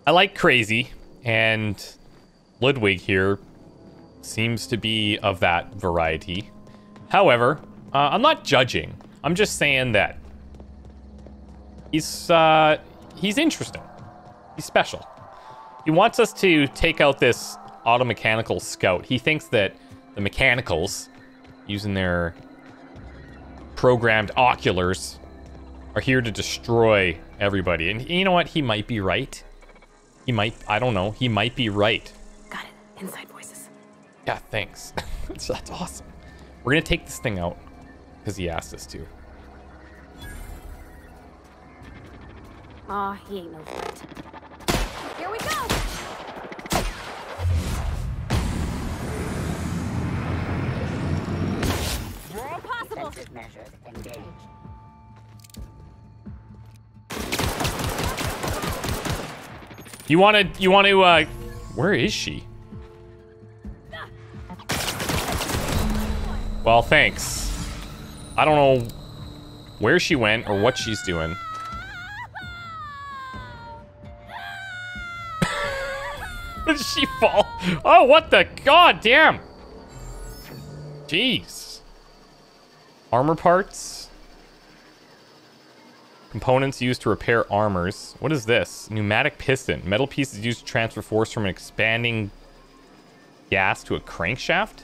I like crazy, and Ludwig here seems to be of that variety. However, I'm not judging. I'm just saying that he's interesting. He's special. He wants us to take out this automechanical scout. He thinks that the mechanicals, using their programmed oculars, are here to destroy everybody. And you know what? He might be right. He might, I don't know. He might be right. Got it. Inside voices. Yeah, thanks. That's awesome. We're gonna take this thing out because he asked us to. Aw, he ain't no threat. Here we go! All possible. Defensive measures engaged. You want to, where is she? Well, thanks. I don't know where she went or what she's doing. Did she fall? Oh, what the god damn! Jeez. Armor parts. Components used to repair armors. What is this? Pneumatic piston. Metal pieces used to transfer force from an expanding gas to a crankshaft?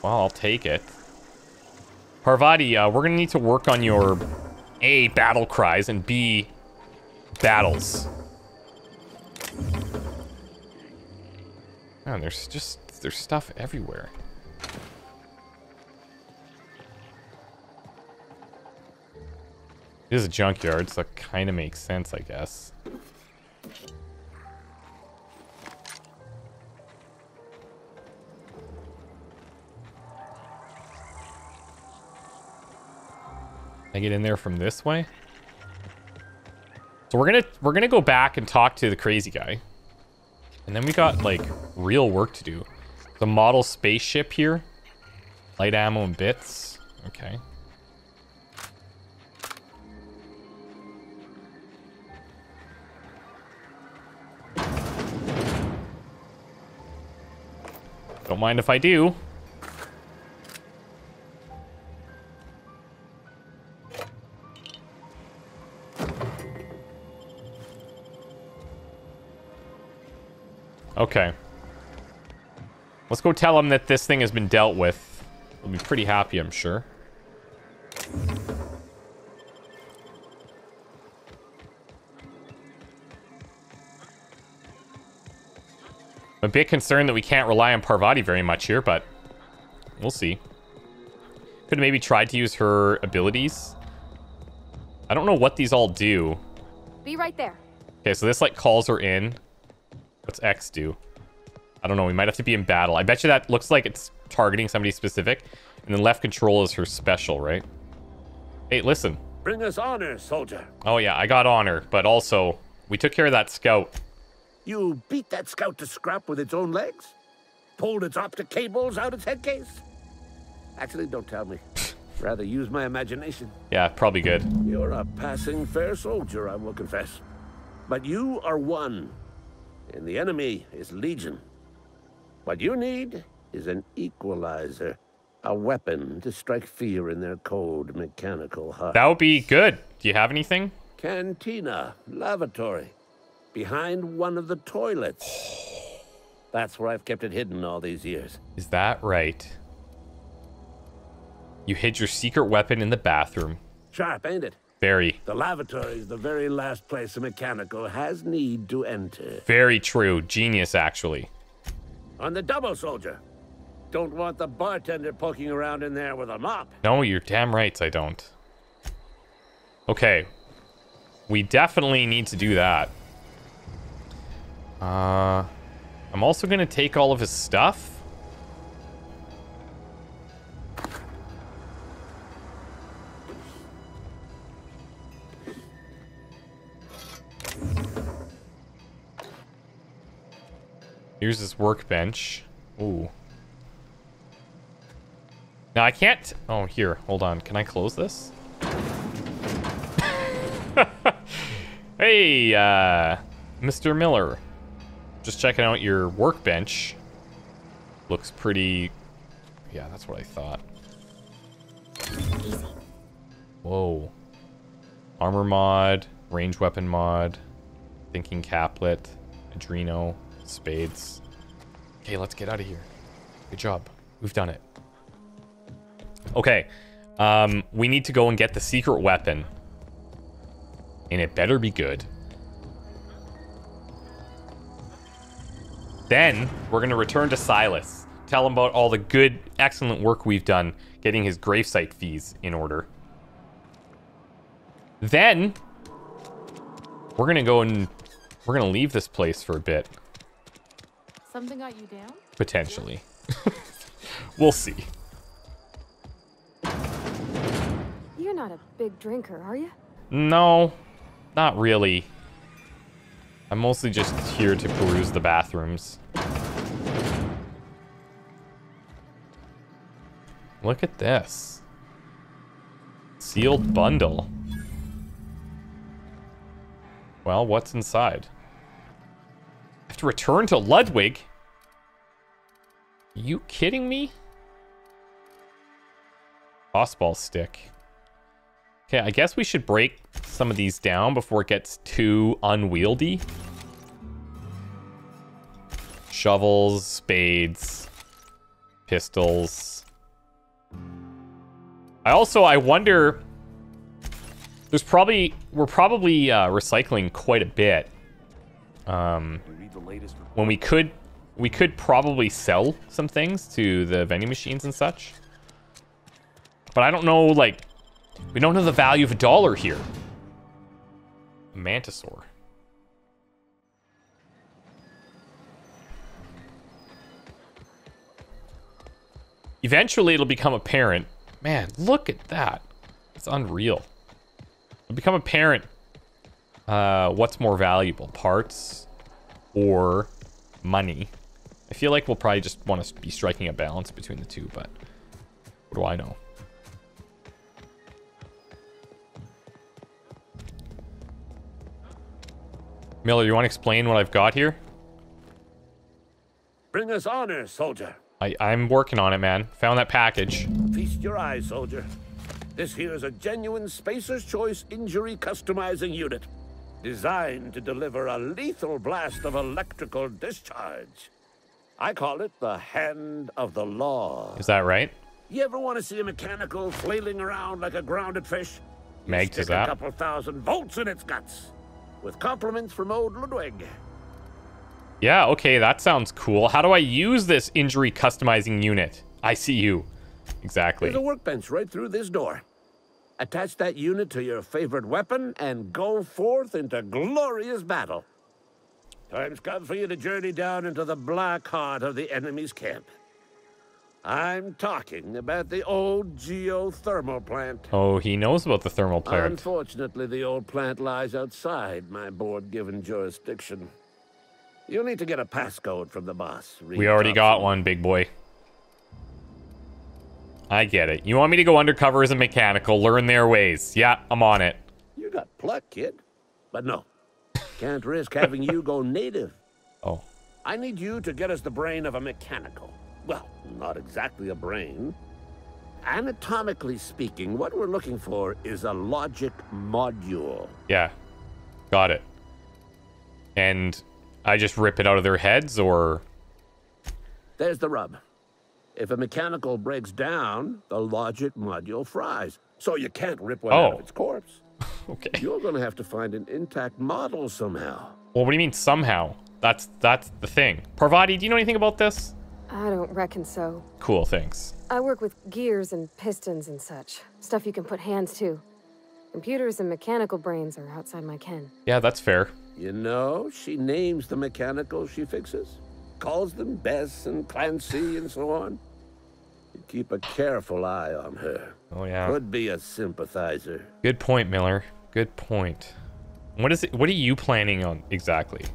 Well, I'll take it. Parvati, we're gonna need to work on your A, battle cries, and B, battles. Man, there's stuff everywhere. It is a junkyard, so that kind of makes sense, I guess. Can I get in there from this way? So we're gonna go back and talk to the crazy guy. And then we got, like, real work to do. The model spaceship here. Light ammo and bits. Okay. Don't mind if I do. Okay. Let's go tell him that this thing has been dealt with. He'll be pretty happy, I'm sure. I'm a bit concerned that we can't rely on Parvati very much here, but we'll see. Could have maybe tried to use her abilities. I don't know what these all do. Be right there. Okay, so this, like, calls her in. What's X do? I don't know. We might have to be in battle. I bet you that looks like it's targeting somebody specific. And then left control is her special, right? Hey, listen. Bring us honor, soldier. Oh, yeah, I got honor. But also, we took care of that scout. You beat that scout to scrap with its own legs? Pulled its optic cables out its head case? Actually, don't tell me. Rather use my imagination. Yeah, probably good. You're a passing fair soldier, I will confess. But you are one. And the enemy is legion. What you need is an equalizer. A weapon to strike fear in their cold mechanical heart. That would be good. Do you have anything? Cantina, lavatory. Behind one of the toilets. That's where I've kept it hidden all these years. Is that right? You hid your secret weapon in the bathroom. Sharp, ain't it? Very. The lavatory is the very last place a mechanical has need to enter. Very true. Genius, actually. On the double, soldier. Don't want the bartender poking around in there with a mop. No, you're damn right I don't. Okay. We definitely need to do that. I'm also going to take all of his stuff. Here's his workbench. Ooh. Now I can't... Oh, here. Hold on. Can I close this? Hey, Mr. Miller. Just checking out your workbench. Looks pretty... Yeah, that's what I thought. Easy. Whoa. Armor mod, range weapon mod, thinking caplet, adreno, spades. Okay, let's get out of here. Good job. We've done it. Okay. We need to go and get the secret weapon. And it better be good. Then, we're going to return to Silas. Tell him about all the good, excellent work we've done getting his gravesite fees in order. Then, we're going to go and we're going to leave this place for a bit. Something got you down? Potentially. We'll see. You're not a big drinker, are you? No, not really. I'm mostly just here to peruse the bathrooms. Look at this. Sealed bundle. Well, what's inside? I have to return to Ludwig? Are you kidding me? Bossball stick. Okay, I guess we should break some of these down before it gets too unwieldy. Shovels, spades, pistols. I wonder, we're probably recycling quite a bit. When we could probably sell some things to the vending machines and such. But I don't know, like, we don't know the value of $1 here. Mantisaur. Eventually it'll become apparent. Man, look at that. It's unreal. It'll become apparent what's more valuable, parts or money. I feel like we'll probably just want to be striking a balance between the two, but what do I know? Miller, you want to explain what I've got here? Bring us honor, soldier. I'm working on it, man. Found that package. Feast your eyes, soldier. This here is a genuine Spacer's Choice injury customizing unit, designed to deliver a lethal blast of electrical discharge. I call it the Hand of the Law. Is that right? You ever want to see a mechanical flailing around like a grounded fish? Meg to Stick that. a couple thousand volts in its guts. With compliments from old Ludwig. Yeah, okay, that sounds cool. How do I use this injury customizing unit? I see you. Exactly. There's a workbench right through this door. Attach that unit to your favorite weapon and go forth into glorious battle. Time's come for you to journey down into the black heart of the enemy's camp. I'm talking about the old geothermal plant. Oh, he knows about the thermal plant. Unfortunately, the old plant lies outside my board-given jurisdiction. You'll need to get a passcode from the boss. We already got one, big boy. I get it. You want me to go undercover as a mechanical, learn their ways. Yeah, I'm on it. You got pluck, kid. But no, can't risk having you go native. Oh. I need you to get us the brain of a mechanical. Well, not exactly a brain. Anatomically speaking, what we're looking for is a logic module. Yeah, got it. And I just rip it out of their heads, or? There's the rub. If a mechanical breaks down, the logic module fries. So you can't rip one out of its corpse. Okay. You're gonna have to find an intact model somehow. Well, what do you mean somehow? That's the thing. Parvati, do you know anything about this? I don't reckon so. Cool, thanks. I work with gears and pistons and such. Stuff you can put hands to. Computers and mechanical brains are outside my ken. Yeah, that's fair. You know, she names the mechanicals she fixes. Calls them Bess and Clancy and so on. You keep a careful eye on her. Oh, yeah. Could be a sympathizer. Good point, Miller. Good point. What is it? What are you planning on exactly?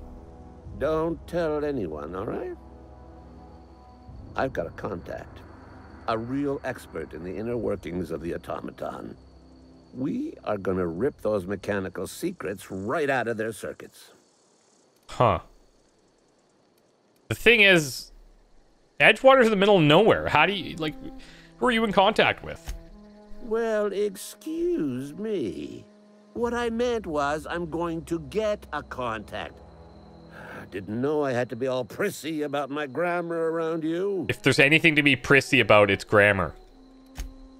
Don't tell anyone, all right? I've got a contact. A real expert in the inner workings of the automaton. We are gonna rip those mechanical secrets right out of their circuits. Huh. The thing is, Edgewater's in the middle of nowhere. How do you, like, who are you in contact with? Well, excuse me. What I meant was I'm going to get a contact. I didn't know I had to be all prissy about my grammar around you. If there's anything to be prissy about, it's grammar.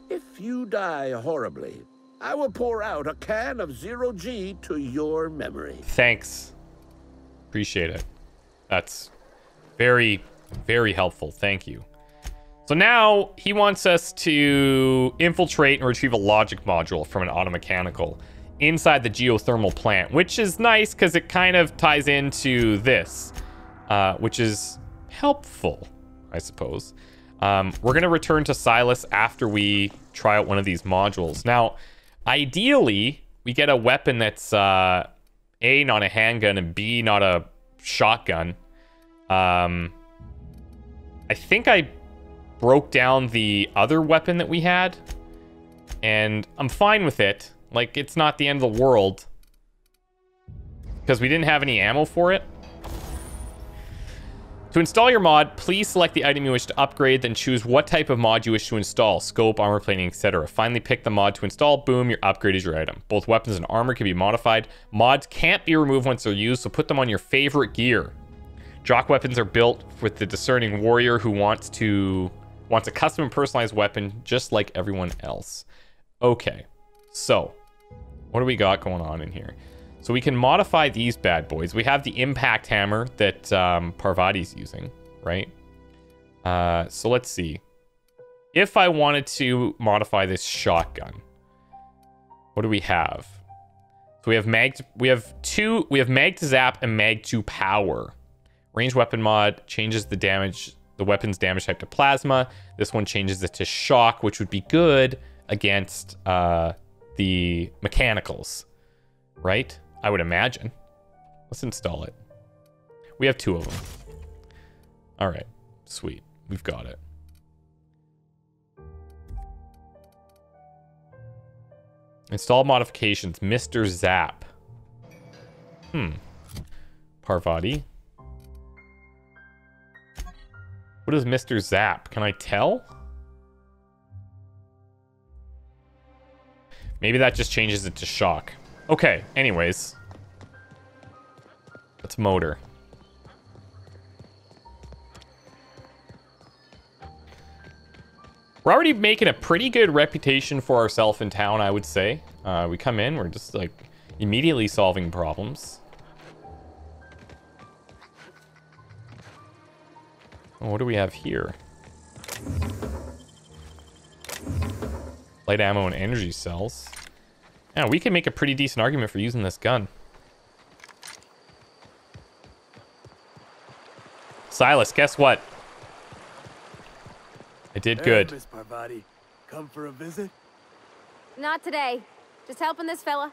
If you die horribly, I will pour out a can of 0G to your memory. Thanks. Appreciate it. That's very, very helpful. Thank you. So now he wants us to infiltrate and retrieve a logic module from an automechanical inside the geothermal plant, which is nice because it kind of ties into this, which is helpful, I suppose. We're going to return to Silas after we try out one of these modules. Now, ideally, we get a weapon that's A, not a handgun, and B, not a shotgun. I think I broke down the other weapon that we had, and I'm fine with it. Like, it's not the end of the world because we didn't have any ammo for it. To install your mod, please select the item you wish to upgrade, then choose what type of mod you wish to install, scope, armor plating, etc. Finally, pick the mod to install. Boom, your upgrade is your item. Both weapons and armor can be modified. Mods can't be removed once they're used, so put them on your favorite gear. Jock weapons are built with the discerning warrior who wants a custom and personalized weapon just like everyone else. Okay, so what do we got going on in here? So we can modify these bad boys. We have the impact hammer that Parvati's using, right? So let's see. If I wanted to modify this shotgun, what do we have? So we have mag to zap and mag to power. Range weapon mod changes the weapon's damage type to plasma. This one changes it to shock, which would be good against the mechanicals, right? I would imagine. Let's install it. We have 2 of them. All right, sweet. We've got it. Install modifications. Mr. Zap. Parvati. What is Mr. Zap? Can I tell? Maybe that just changes it to shock. Okay, anyways. Let's motor. We're already making a pretty good reputation for ourselves in town, I would say. We come in, we're just like immediately solving problems. Oh, what do we have here? Light ammo and energy cells. Yeah, we can make a pretty decent argument for using this gun. Silas, guess what? I did good. Miss Parvati, come for a visit? Not today. Just helping this fella.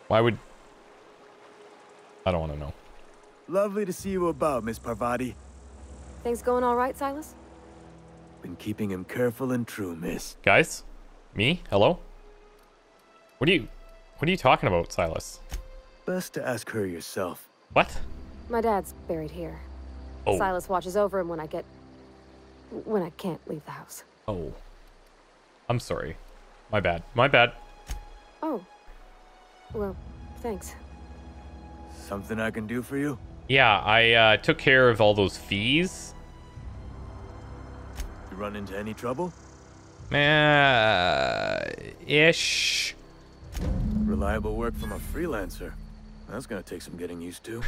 Why would... I don't want to know. Lovely to see you about, Miss Parvati. Things going all right, Silas? Been keeping him careful and true, miss. Guys? Me? Hello? What are you talking about, Silas? Best to ask her yourself. What? My dad's buried here. Oh. Silas watches over him when I can't leave the house. Oh. I'm sorry. My bad. My bad. Oh. Well, thanks. Something I can do for you? Yeah, I took care of all those fees. You run into any trouble? Ish. Reliable work from a freelancer. That's gonna take some getting used to.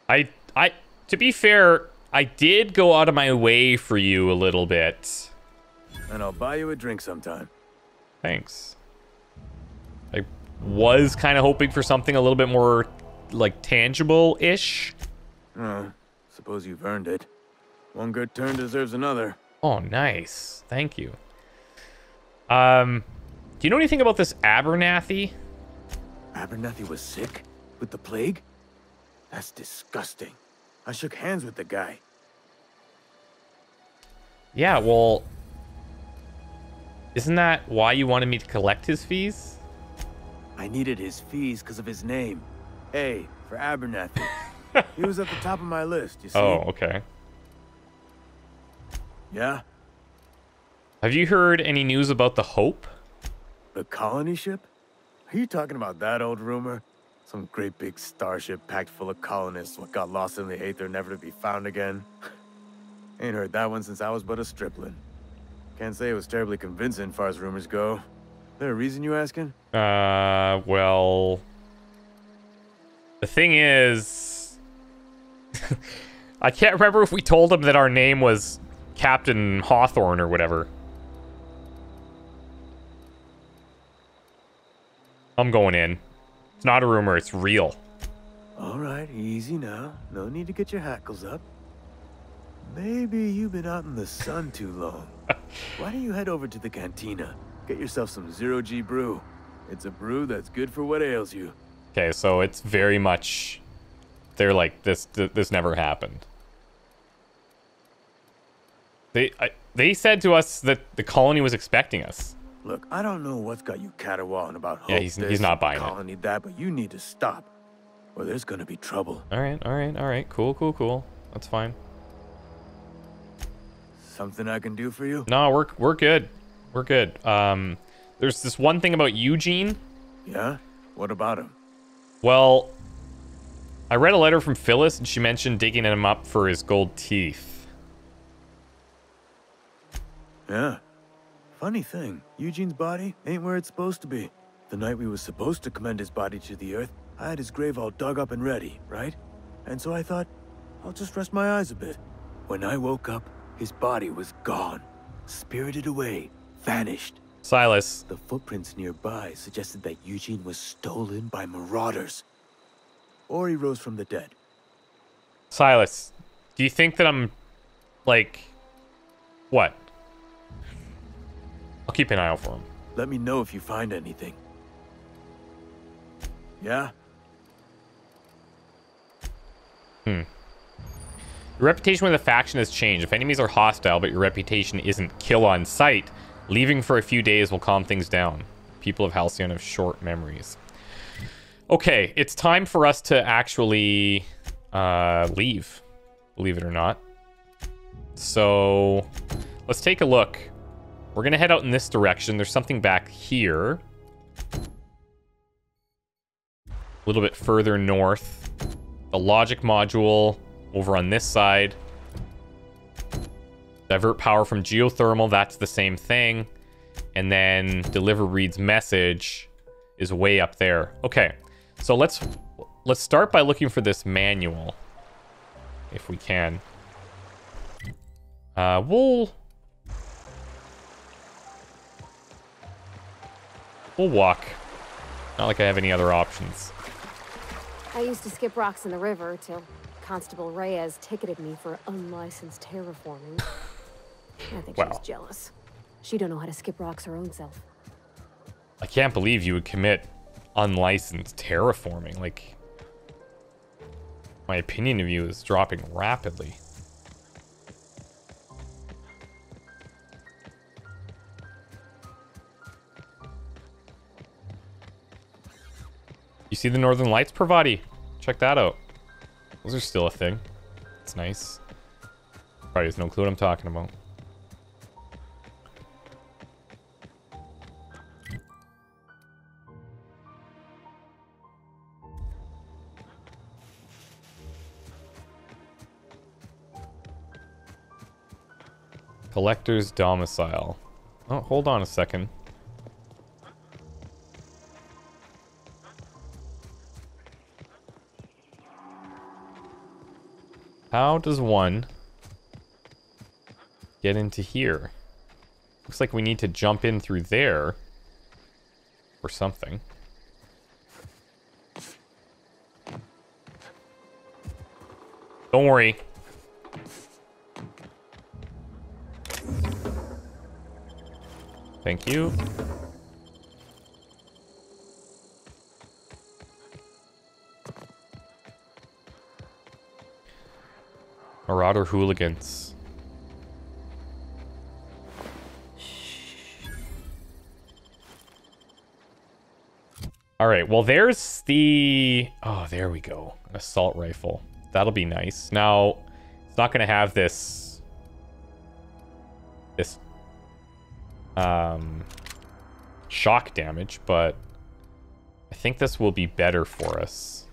To be fair, I did go out of my way for you a little bit. And I'll buy you a drink sometime. Thanks. I was kind of hoping for something a little bit more, like, tangible-ish. Oh, suppose you've earned it. One good turn deserves another. Oh, nice. Thank you. Do you know anything about this Abernathy? Abernathy was sick? With the plague? That's disgusting. I shook hands with the guy. Yeah, well... Isn't that why you wanted me to collect his fees? I needed his fees because of his name. A, for Abernathy. He was at the top of my list, you see? Oh, okay. Yeah? Have you heard any news about the Hope? The colony ship? Are you talking about that old rumor? Some great big starship packed full of colonists what got lost in the aether never to be found again? Ain't heard that one since I was but a stripling. Can't say it was terribly convincing far as rumors go. There a reason you asking? Well... The thing is... I can't remember if we told him that our name was Captain Hawthorne or whatever. I'm going in. It's not a rumor, it's real. All right, easy now. No need to get your hackles up. Maybe you've been out in the sun too long. Why don't you head over to the cantina? Get yourself some zero-G brew. It's a brew that's good for what ails you. Okay, so it's very much... They're like, this never happened. They said to us that the colony was expecting us. Look, I don't know what's got you caterwauling about hope Yeah, he's not buying colony that, but you need to stop, or there's gonna be trouble. All right. Cool. That's fine. Something I can do for you? No, we're good. We're good. There's this one thing about Eugene. Yeah? What about him? Well, I read a letter from Phyllis, and she mentioned digging him up for his gold teeth. Yeah. Funny thing, Eugene's body ain't where it's supposed to be. The night we was supposed to commend his body to the earth, I had his grave all dug up and ready, right? And so I thought, I'll just rest my eyes a bit. When I woke up, his body was gone. Spirited away. Vanished. Silas. The footprints nearby suggested that Eugene was stolen by marauders. Or he rose from the dead. Silas, do you think that I'm, like, what? I'll keep an eye out for him. Let me know if you find anything. Yeah? Your reputation with a faction has changed. If enemies are hostile, but your reputation isn't kill on sight, leaving for a few days will calm things down. People of Halcyon have short memories. Okay, it's time for us to actually leave, believe it or not. So let's take a look. We're gonna head out in this direction. There's something back here. A little bit further north. The logic module over on this side. Divert power from geothermal, that's the same thing. And then deliver Reed's message is way up there. Okay, so let's start by looking for this manual, if we can. We'll walk. Not like I have any other options. I used to skip rocks in the river till Constable Reyes ticketed me for unlicensed terraforming. I think she was jealous. She don't know how to skip rocks her own self. I can't believe you would commit unlicensed terraforming. Like, my opinion of you is dropping rapidly. You see the Northern Lights, Pravati? Check that out. Those are still a thing. It's nice. Probably has no clue what I'm talking about. Collector's domicile. Oh, hold on a second. How does one get into here? Looks like we need to jump in through there or something. Don't worry. Thank you. Marauder hooligans. All right, well, there's the... Oh, there we go. An assault rifle. That'll be nice. Now, it's not going to have this... shock damage, but I think this will be better for us.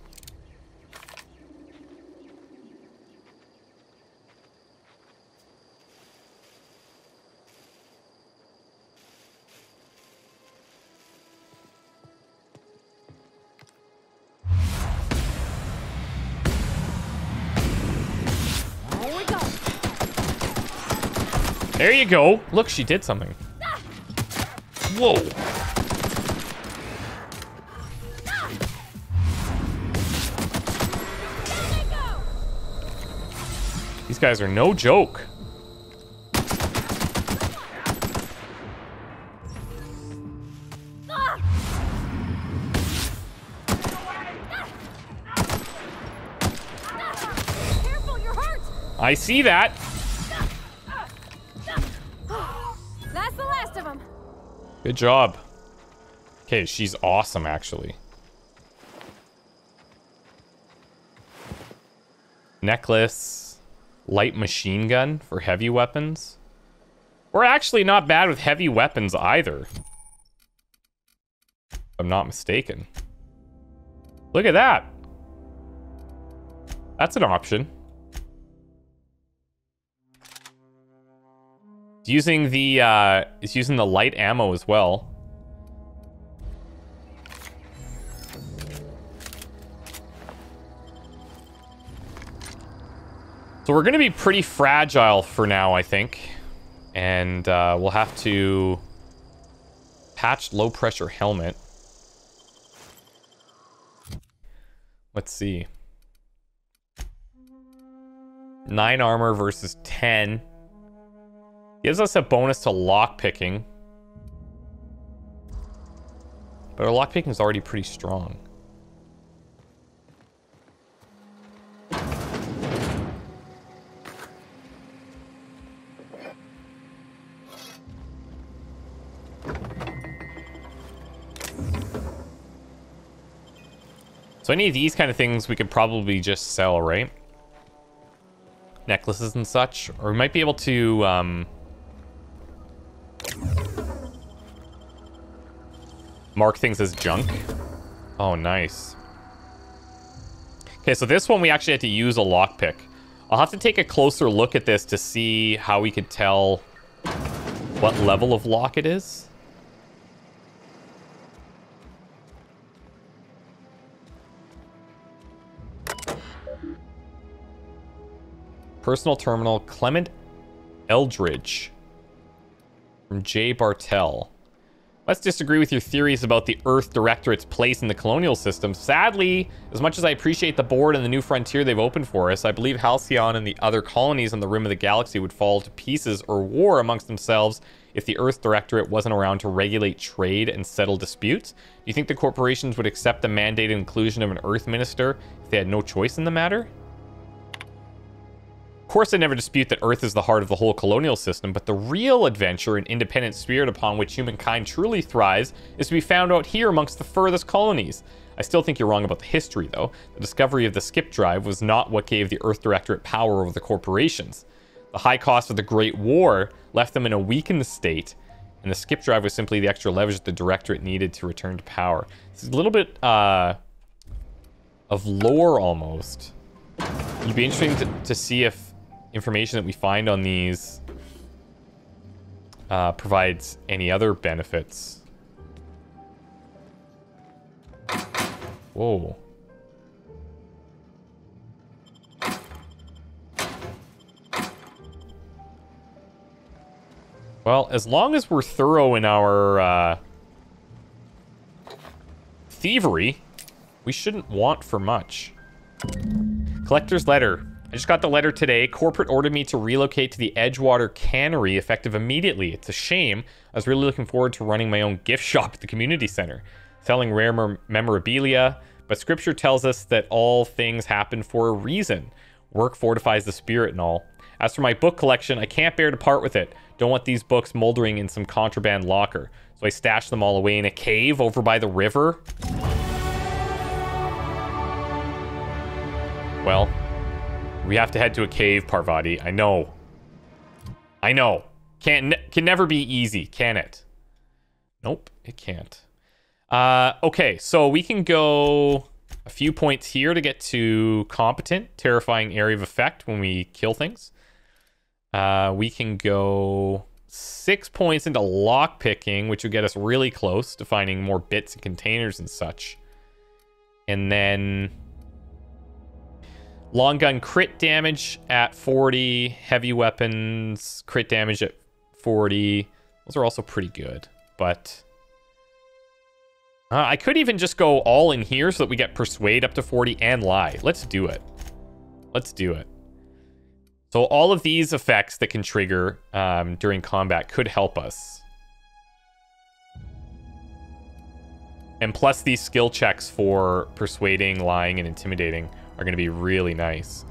There you go. Look, she did something. Whoa. These guys are no joke. Careful, you're hurt. I see that. That's the last of them. Good job. Okay, she's awesome, actually. Necklace. Light machine gun for heavy weapons. We're actually not bad with heavy weapons either. If I'm not mistaken. Look at that. That's an option. It's using the light ammo as well. So we're going to be pretty fragile for now, I think. And we'll have to patch low pressure helmet. Let's see. 9 armor versus 10. Gives us a bonus to lockpicking. But our lockpicking is already pretty strong. So any of these kind of things we could probably just sell, right? Necklaces and such. Or we might be able to mark things as junk. Oh, nice. Okay, so this one we actually had to use a lockpick. I'll have to take a closer look at this to see how we could tell what level of lock it is. Personal terminal, Clement Eldridge. From J. Bartell. Let's disagree with your theories about the Earth Directorate's place in the colonial system. Sadly, as much as I appreciate the board and the new frontier they've opened for us, I believe Halcyon and the other colonies on the rim of the galaxy would fall to pieces or war amongst themselves if the Earth Directorate wasn't around to regulate trade and settle disputes. Do you think the corporations would accept the mandated inclusion of an Earth Minister if they had no choice in the matter? Of course, I never dispute that Earth is the heart of the whole colonial system, but the real adventure and independent spirit upon which humankind truly thrives is to be found out here amongst the furthest colonies. I still think you're wrong about the history, though. The discovery of the skip drive was not what gave the Earth Directorate power over the corporations. The high cost of the Great War left them in a weakened state, and the skip drive was simply the extra leverage the Directorate needed to return to power. It's a little bit of lore, almost. It'd be interesting to see if information that we find on these provides any other benefits. Whoa. Well, as long as we're thorough in our thievery, we shouldn't want for much. Collector's letter. I just got the letter today. Corporate ordered me to relocate to the Edgewater Cannery effective immediately. It's a shame. I was really looking forward to running my own gift shop at the community center, selling rare memorabilia, but scripture tells us that all things happen for a reason. Work fortifies the spirit and all. As for my book collection, I can't bear to part with it. Don't want these books moldering in some contraband locker. So I stashed them all away in a cave over by the river. Well, we have to head to a cave, Parvati. I know. I know. Can never be easy, can it? Nope, it can't. Okay, so we can go a few points here to get to competent, terrifying area of effect when we kill things. We can go 6 points into lockpicking, which would get us really close to finding more bits and containers and such. And then long gun crit damage at 40, heavy weapons crit damage at 40. Those are also pretty good, but I could even just go all in here so that we get persuade up to 40 and lie. Let's do it. Let's do it. So all of these effects that can trigger during combat could help us. And plus these skill checks for persuading, lying, and intimidating are going to be really nice.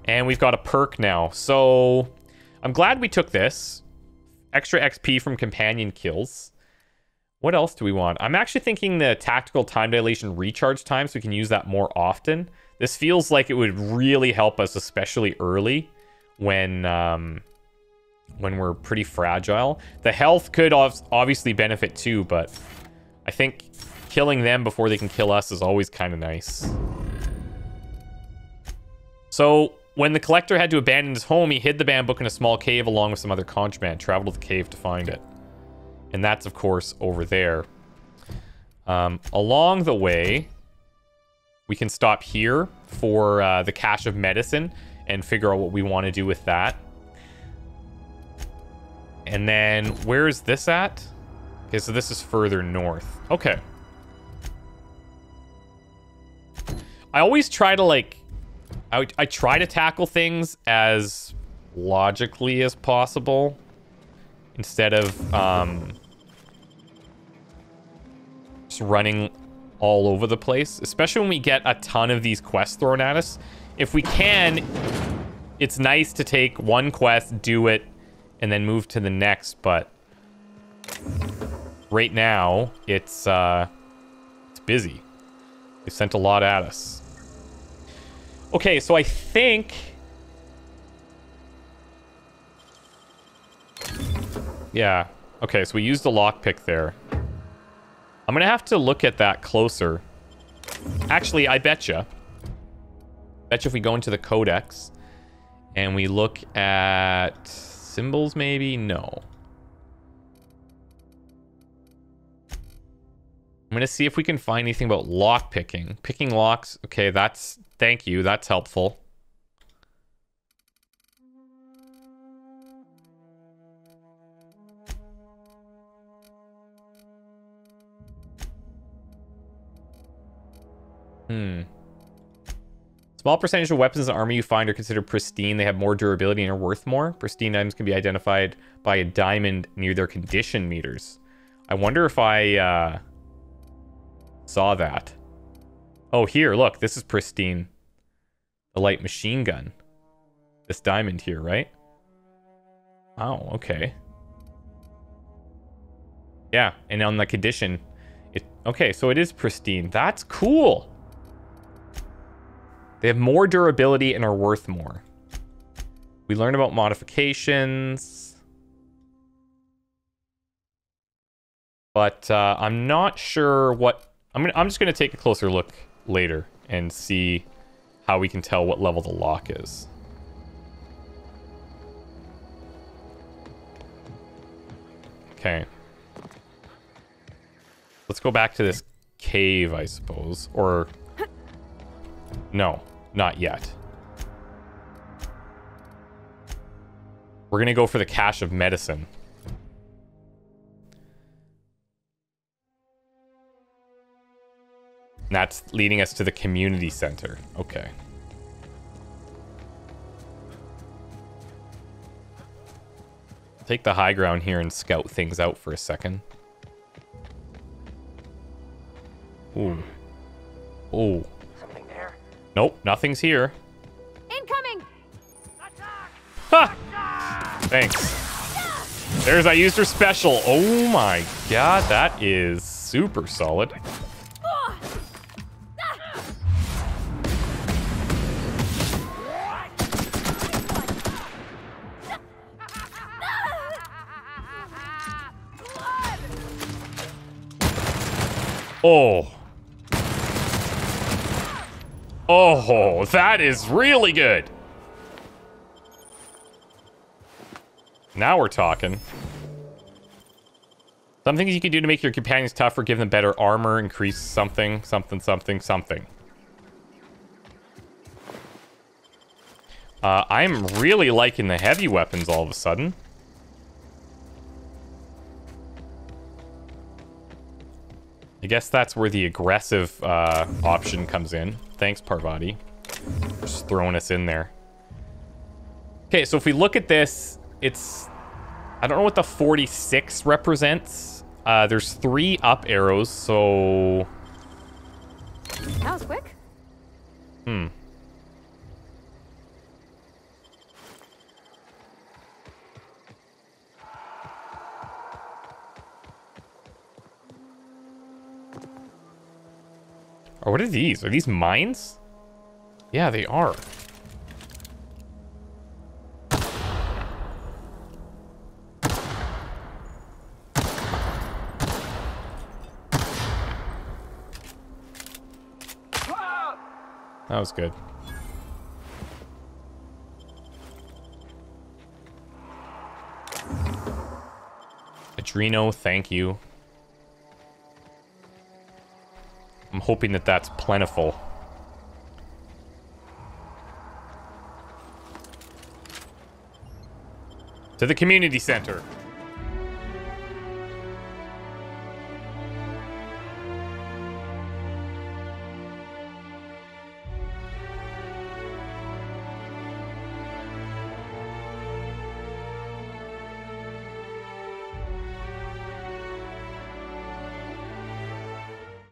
And we've got a perk now. So I'm glad we took this. Extra XP from companion kills. What else do we want? I'm actually thinking the tactical time dilation recharge time, so we can use that more often. This feels like it would really help us, especially early when we're pretty fragile. The health could obviously benefit too, but I think killing them before they can kill us is always kind of nice. So when the collector had to abandon his home, he hid the banned book in a small cave along with some other contraband, traveled to the cave to find it. And that's, of course, over there. Along the way, we can stop here for the cache of medicine and figure out what we want to do with that. And then, where is this at? Okay, so this is further north. Okay. I always try to, like... I try to tackle things as logically as possible. Instead of, just running all over the place. Especially when we get a ton of these quests thrown at us. If we can, it's nice to take one quest, do it, and then move to the next, but right now it's busy. They sent a lot at us. Okay, so I think, yeah, okay, so we used the lockpick there. I'm gonna have to look at that closer. Actually, I betcha if we go into the codex and we look at symbols, maybe? No. I'm gonna see if we can find anything about lock picking. Picking locks. Okay, that's... Thank you. That's helpful. Small percentage of weapons and armor you find are considered pristine. They have more durability and are worth more. Pristine items can be identified by a diamond near their condition meters. I wonder if I saw that. Oh, here, look. This is pristine. The light machine gun. This diamond here, right? Oh, okay. Yeah, and on the condition, okay, so it is pristine. That's cool. They have more durability and are worth more. We learn about modifications. But I'm not sure what... I'm just going to take a closer look later and see how we can tell what level the lock is. Okay. Let's go back to this cave, I suppose. Or... No, not yet. We're going to go for the cache of medicine. And that's leading us to the community center. Okay. Take the high ground here and scout things out for a second. Ooh. Ooh. Something there? Nope, nothing's here. Incoming! Ha! Thanks. There's that user special. Oh my god, that is super solid. Oh. Oh, that is really good. Now we're talking. Some things you can do to make your companions tougher, give them better armor, increase something. I'm really liking the heavy weapons all of a sudden. I guess that's where the aggressive option comes in. Thanks, Parvati. Just throwing us in there. Okay, so if we look at this, it's... I don't know what the 46 represents. There's 3 up arrows, so... That was quick. Or what are these? Are these mines? Yeah, they are. That was good. Adreno, thank you. I'm hoping that that's plentiful. To the community center.